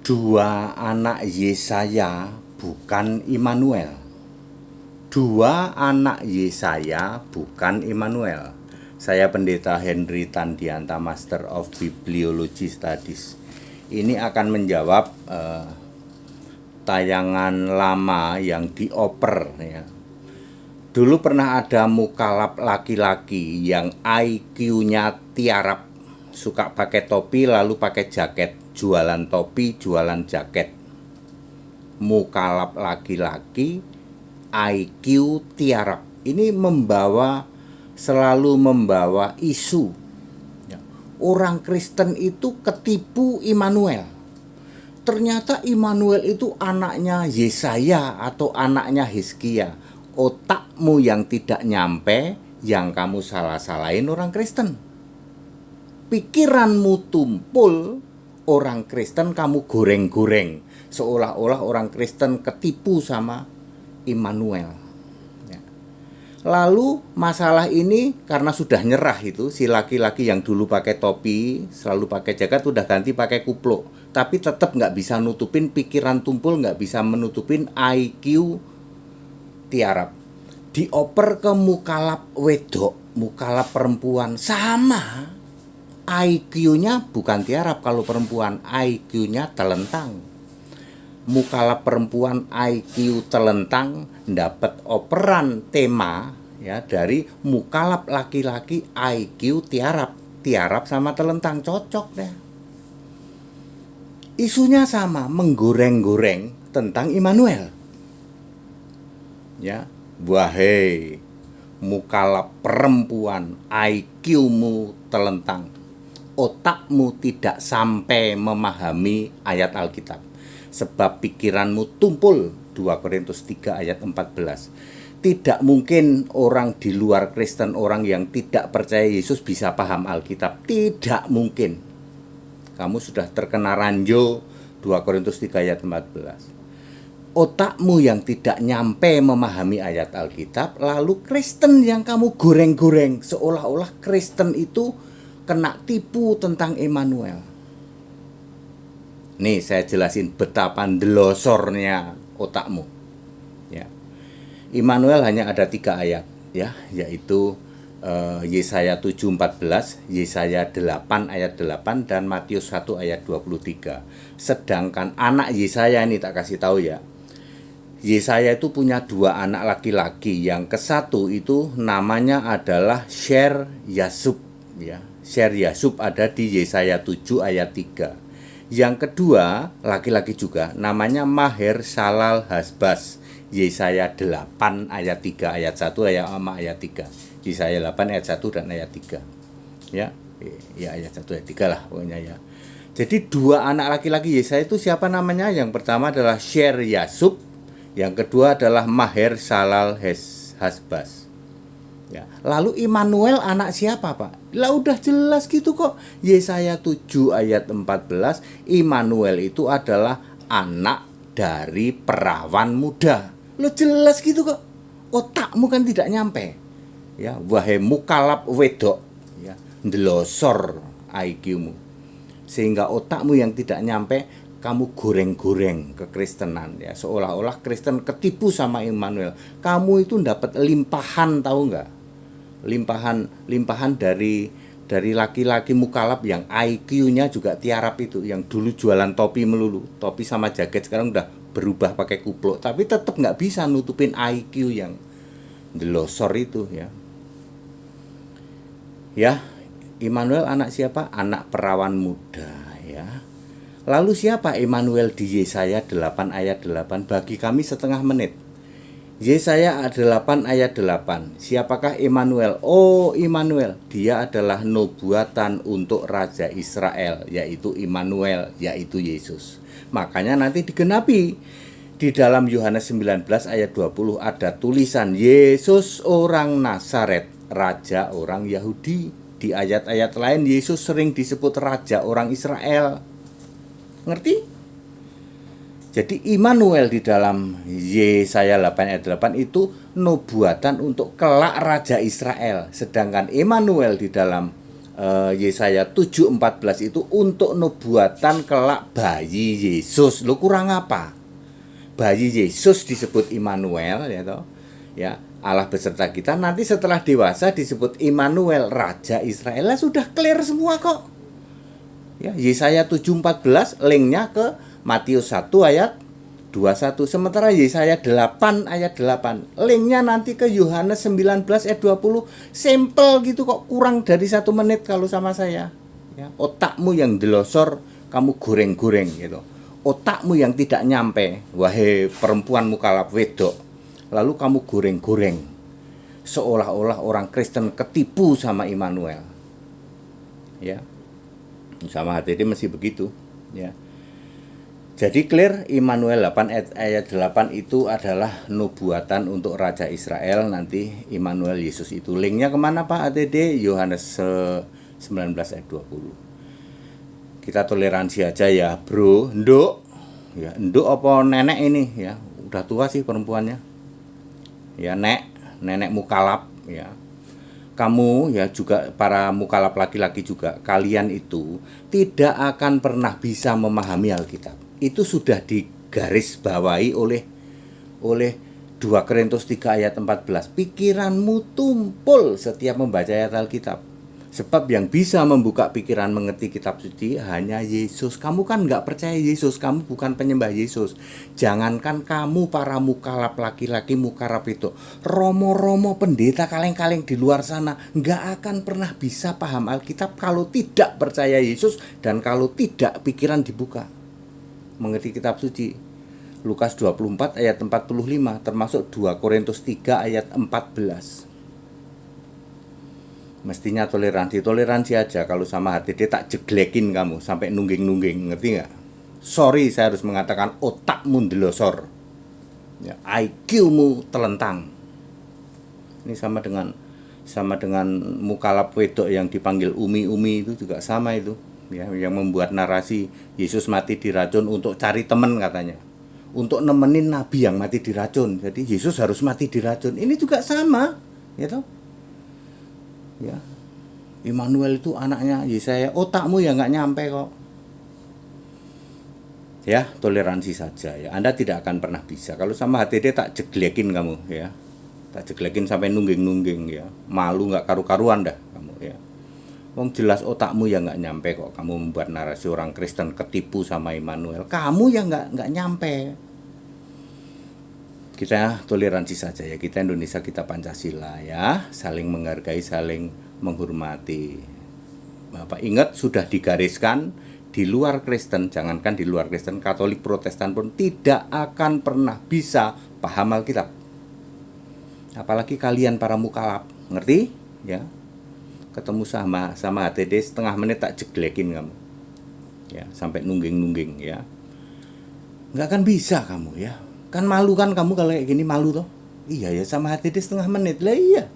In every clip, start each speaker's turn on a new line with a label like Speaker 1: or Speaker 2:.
Speaker 1: Dua anak Yesaya bukan Immanuel. Dua anak Yesaya bukan Immanuel. Saya Pendeta Henry Tandianta, Master of Bibliology Studies. Ini akan menjawab tayangan lama yang dioper ya. Dulu pernah ada mukalaf laki-laki yang IQ-nya tiarap, suka pakai topi lalu pakai jaket, jualan topi, jualan jaket. Mukalaf laki-laki IQ tiarap. Ini selalu membawa isu orang Kristen itu ketipu Immanuel. Ternyata Immanuel itu anaknya Yesaya atau anaknya Hizkia. Otakmu yang tidak nyampe, yang kamu salah-salahin orang Kristen. Pikiranmu tumpul, orang Kristen kamu goreng-goreng. Seolah-olah orang Kristen ketipu sama Immanuel. Lalu masalah ini karena sudah nyerah itu, si laki-laki yang dulu pakai topi, selalu pakai jaket, udah ganti pakai kupluk. Tapi tetap nggak bisa nutupin pikiran tumpul, nggak bisa menutupin IQ tiarap. Dioper ke mukalaf wedok, mukalaf perempuan, sama. IQ-nya bukan tiarap kalau perempuan, IQ-nya telentang. Mukalaf perempuan IQ telentang dapat operan tema ya dari mukalaf laki-laki IQ tiarap sama telentang, cocok deh. Isunya sama, menggoreng-goreng tentang Immanuel. Ya, wahai mukalaf perempuan, IQ-mu telentang, otakmu tidak sampai memahami ayat Alkitab, sebab pikiranmu tumpul. 2 Korintus 3 ayat 14. Tidak mungkin orang di luar Kristen, orang yang tidak percaya Yesus bisa paham Alkitab. Tidak mungkin. Kamu sudah terkena ranjau 2 Korintus 3 ayat 14. Otakmu yang tidak nyampe memahami ayat Alkitab, lalu Kristen yang kamu goreng-goreng, seolah-olah Kristen itu kena tipu tentang Immanuel. Nih saya jelasin betapa ndelosornya otakmu. Ya. Immanuel hanya ada 3 ayat, ya, yaitu Yesaya 7:14, Yesaya 8 ayat 8 dan Matius 1 ayat 23. Sedangkan anak Yesaya ini tak kasih tahu ya. Yesaya itu punya 2 anak laki-laki. Yang ke-1 itu namanya adalah Sher Yasub ya. Sher Yasub ada di Yesaya 7 ayat 3. Yang kedua, laki-laki juga, namanya Maher Shalal Hasbaz. Yesaya 8 ayat 3 ayat 1 ayat 3. Yesaya 8 ayat 1 dan ayat 3. Ya, ayat 1 ayat 3 lah pokoknya ya. Jadi 2 anak laki-laki Yesaya itu siapa namanya? Yang pertama adalah Sher Yasub, yang kedua adalah Maher Shalal Hasbaz. Ya. Lalu Immanuel anak siapa, Pak? Lah udah jelas gitu kok. Yesaya 7 ayat 14, Immanuel itu adalah anak dari perawan muda. Lo jelas gitu kok. Otakmu kan tidak nyampe. Ya, wahai mukalaf wedok, ya, ndelosor IQ-mu. Sehingga otakmu yang tidak nyampe, kamu goreng-goreng kekristenan ya, seolah-olah Kristen ketipu sama Immanuel. Kamu itu dapat limpahan, tahu nggak? Limpahan dari laki-laki mukalaf yang IQ-nya juga tiarap itu, yang dulu jualan topi melulu, topi sama jaket, sekarang udah berubah pakai kupluk, tapi tetap nggak bisa nutupin IQ yang delosor itu ya. Ya, Immanuel anak siapa? Anak perawan muda ya. Lalu siapa Immanuel di Yesaya 8 ayat 8? Bagi kami setengah menit. Yesaya 8 ayat 8. Siapakah Immanuel? Oh, Immanuel, dia adalah nubuatan untuk Raja Israel, yaitu Immanuel, yaitu Yesus. Makanya nanti digenapi. Di dalam Yohanes 19 ayat 20 ada tulisan Yesus orang Nazaret, Raja orang Yahudi. Di ayat-ayat lain Yesus sering disebut Raja orang Israel. Ngerti? Jadi Immanuel di dalam Yesaya 8 ayat 8 itu nubuatan untuk kelak Raja Israel. Sedangkan Immanuel di dalam Yesaya 7:14 itu untuk nubuatan kelak bayi Yesus. Lo kurang apa? Bayi Yesus disebut Immanuel, ya toh. Ya, Allah beserta kita. Nanti setelah dewasa disebut Immanuel, Raja Israel. Sudah clear semua kok. Ya, Yesaya 7:14 linknya ke Matius 1 ayat 21. Sementara Yesaya 8 ayat 8 linknya nanti ke Yohanes 19 ayat 20. Simple gitu kok, kurang dari 1 menit kalau sama saya. Ya, otakmu yang delosor kamu goreng-goreng gitu. Otakmu yang tidak nyampe, wahai perempuan mukalaf wedok, lalu kamu goreng-goreng seolah-olah orang Kristen ketipu sama Immanuel. Ya, sama HTD masih begitu. Ya, jadi clear, Immanuel 8 ayat 8 itu adalah nubuatan untuk Raja Israel. Nanti Immanuel Yesus itu. Linknya kemana Pak HTD? Yohanes 19 ayat 20. Kita toleransi aja ya bro. Nduk, ya nduk apa nenek ini ya, udah tua sih perempuannya ya, nenek mukalaf ya. Kamu ya juga para mukalaf laki-laki juga, kalian itu tidak akan pernah bisa memahami Alkitab. Itu sudah digarisbawahi oleh 2 Korintus 3 ayat 14. Pikiranmu tumpul setiap membaca ayat Alkitab. Sebab yang bisa membuka pikiran mengerti kitab suci hanya Yesus. Kamu kan nggak percaya Yesus, kamu bukan penyembah Yesus. Jangankan kamu para mukalaf laki-laki mukalaf itu, romo-romo pendeta kaleng-kaleng di luar sana nggak akan pernah bisa paham Alkitab kalau tidak percaya Yesus dan kalau tidak pikiran dibuka mengerti kitab suci. Lukas 24 ayat 45 termasuk 2 Korintus 3 ayat 14. Mestinya toleransi aja. Kalau sama HTD tak jeglekin kamu sampai nungging-nungging, ngerti nggak? Sorry saya harus mengatakan otakmu delosor ya, IQ-mu telentang. Ini sama dengan mukalaf wedok yang dipanggil Umi itu juga sama itu ya, yang membuat narasi Yesus mati diracun untuk cari teman katanya, untuk nemenin nabi yang mati diracun. Jadi Yesus harus mati diracun. Ini juga sama ya toh. Ya, Immanuel itu anaknya Yesaya. Otakmu ya nggak nyampe kok. Ya, toleransi saja ya. Anda tidak akan pernah bisa. Kalau sama HTD tak jeglekin kamu ya. Tak jeglekin sampai nungging-nungging ya. Malu nggak karu-karuan dah kamu ya. Wong jelas otakmu ya nggak nyampe kok. Kamu membuat narasi orang Kristen ketipu sama Immanuel. Kamu ya nggak nyampe. Kita toleransi saja ya, kita Indonesia, kita Pancasila ya, saling menghargai, saling menghormati. Bapak ingat sudah digariskan, di luar Kristen, jangankan di luar Kristen, Katolik, Protestan pun tidak akan pernah bisa paham Alkitab. Apalagi kalian para mukalaf, ngerti? Ya, ketemu sama HTD setengah menit tak jeglekin kamu, ya sampai nungging ya, nggak akan bisa kamu ya. Kan malu kan kamu kalau kayak gini, malu toh? Iya ya, sama HTD setengah menit lah iya.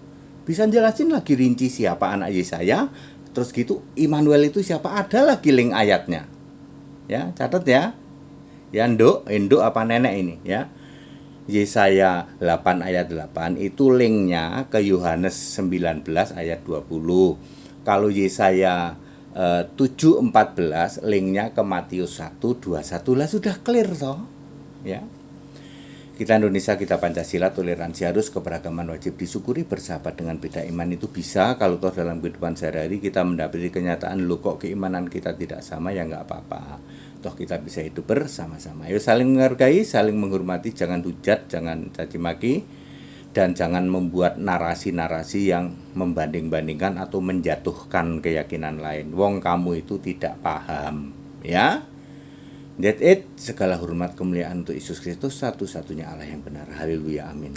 Speaker 1: Bisa jelasin lagi rinci siapa anak Yesaya, terus gitu Immanuel itu siapa, ada lagi link ayatnya. Ya, catat ya. Ya nduk apa nenek ini ya. Yesaya 8 ayat 8 itu linknya ke Yohanes 19 ayat 20. Kalau Yesaya 7:14 linknya ke Matius 1:21. Lah sudah clear toh. Ya. Kita Indonesia, kita Pancasila, toleransi harus, keberagaman wajib disyukuri, bersahabat dengan beda iman itu bisa. Kalau toh dalam kehidupan sehari-hari kita mendapati kenyataan, lo kok keimanan kita tidak sama, ya nggak apa-apa. Toh kita bisa hidup bersama-sama. Ayo saling menghargai, saling menghormati, jangan hujat, jangan caci maki, dan jangan membuat narasi-narasi yang membanding-bandingkan atau menjatuhkan keyakinan lain. Wong kamu itu tidak paham, ya. That's it. Segala hormat kemuliaan untuk Yesus Kristus, satu-satunya Allah yang benar. Haleluya, amin.